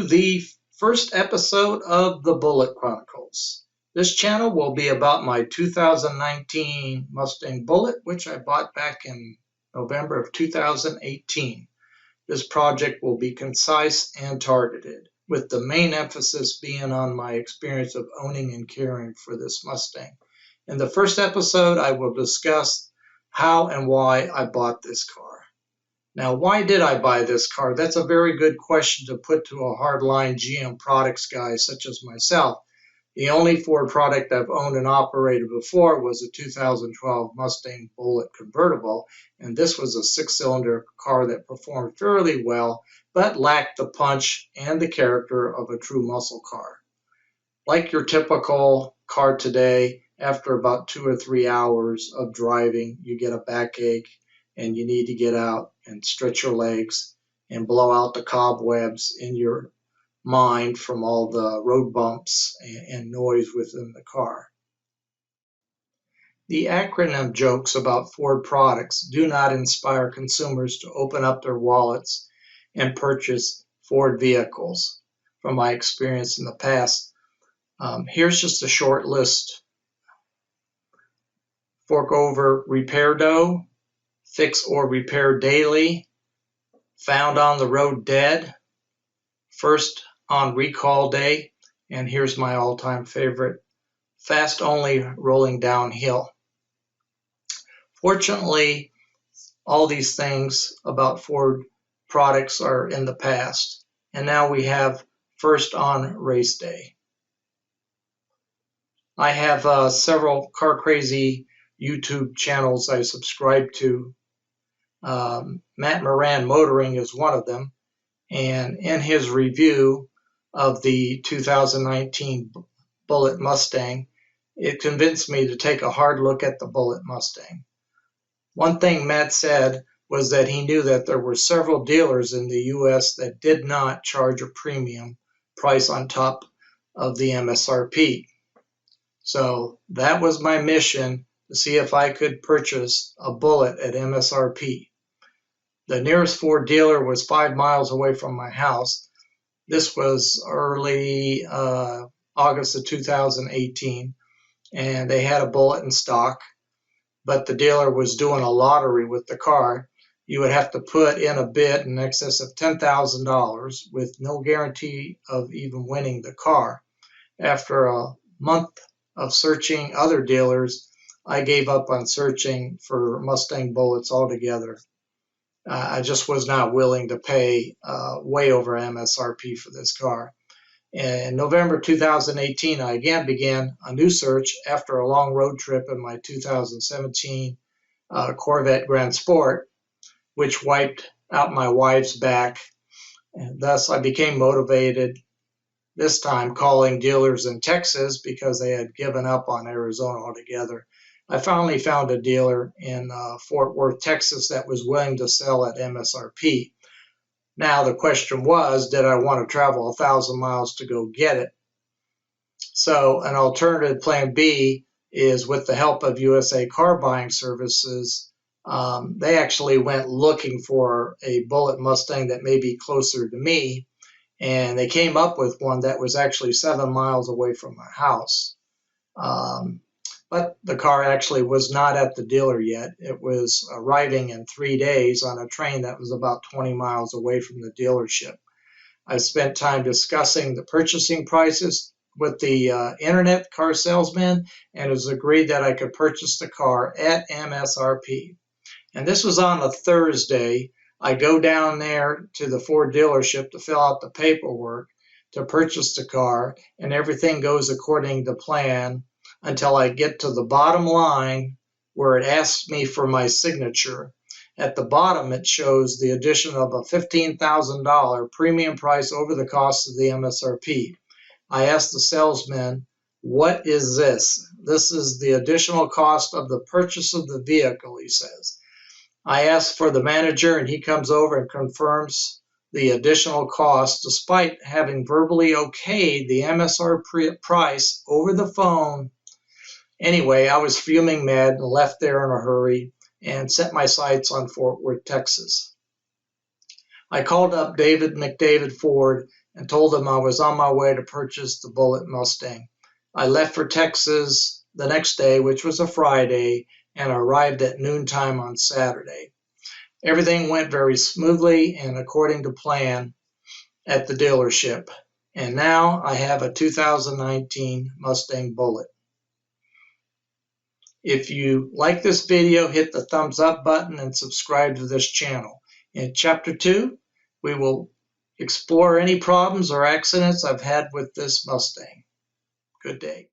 the first episode of the Bullitt Chronicles. This channel will be about my 2019 Mustang Bullitt, which I bought back in November of 2018. This project will be concise and targeted, with the main emphasis being on my experience of owning and caring for this Mustang. In the first episode, I will discuss how and why I bought this car. Now, why did I buy this car? That's a very good question to put to a hardline GM products guy such as myself. The only Ford product I've owned and operated before was a 2012 Mustang Bullitt convertible, and this was a six-cylinder car that performed fairly well, but lacked the punch and the character of a true muscle car. Like your typical car today, after about 2 or 3 hours of driving, you get a backache, and you need to get out and stretch your legs and blow out the cobwebs in your mind from all the road bumps and noise within the car. The acronym jokes about Ford products do not inspire consumers to open up their wallets and purchase Ford vehicles. From my experience in the past, here's just a short list. Fork over repair dough, fix or repair daily, found on the road dead, first on recall day, and here's my all-time favorite, fast only rolling downhill. Fortunately, all these things about Ford products are in the past, and now we have first on race day. I have several car crazy YouTube channels I subscribe to. Matt Moran Motoring is one of them, and in his review of the 2019 Bullitt Mustang, it convinced me to take a hard look at the Bullitt Mustang. One thing Matt said was that he knew that there were several dealers in the US that did not charge a premium price on top of the MSRP. So that was my mission, to see if I could purchase a Bullitt at MSRP. The nearest Ford dealer was 5 miles away from my house. This was early August of 2018, and they had a Bullitt in stock, but the dealer was doing a lottery with the car. You would have to put in a bid in excess of $10,000 with no guarantee of even winning the car. After a month of searching other dealers, I gave up on searching for Mustang Bullitts altogether. I just was not willing to pay way over MSRP for this car. In November 2018, I again began a new search after a long road trip in my 2017 Corvette Grand Sport, which wiped out my wife's back. And thus, I became motivated, this time calling dealers in Texas because they had given up on Arizona altogether. I finally found a dealer in Fort Worth, Texas that was willing to sell at MSRP. Now the question was, did I want to travel 1,000 miles to go get it? So an alternative plan B is, with the help of USA Car Buying Services, they actually went looking for a Bullitt Mustang that may be closer to me, and they came up with one that was actually 7 miles away from my house. But the car actually was not at the dealer yet. It was arriving in 3 days on a train that was about 20 miles away from the dealership. I spent time discussing the purchasing prices with the internet car salesman, and it was agreed that I could purchase the car at MSRP. And this was on a Thursday. I go down there to the Ford dealership to fill out the paperwork to purchase the car, and everything goes according to plan, until I get to the bottom line where it asks me for my signature. At the bottom, it shows the addition of a $15,000 premium price over the cost of the MSRP. I asked the salesman, "What is this?" "This is the additional cost of the purchase of the vehicle," he says. I asked for the manager, and he comes over and confirms the additional cost, despite having verbally okayed the MSRP price over the phone. Anyway, I was fuming mad and left there in a hurry and set my sights on Fort Worth, Texas. I called up David McDavid Ford and told them I was on my way to purchase the Bullitt Mustang. I left for Texas the next day, which was a Friday, and arrived at noontime on Saturday. Everything went very smoothly and according to plan at the dealership. And now I have a 2019 Mustang Bullitt. If you like this video, hit the thumbs up button and subscribe to this channel. In Chapter 2, we will explore any problems or accidents I've had with this Mustang. Good day.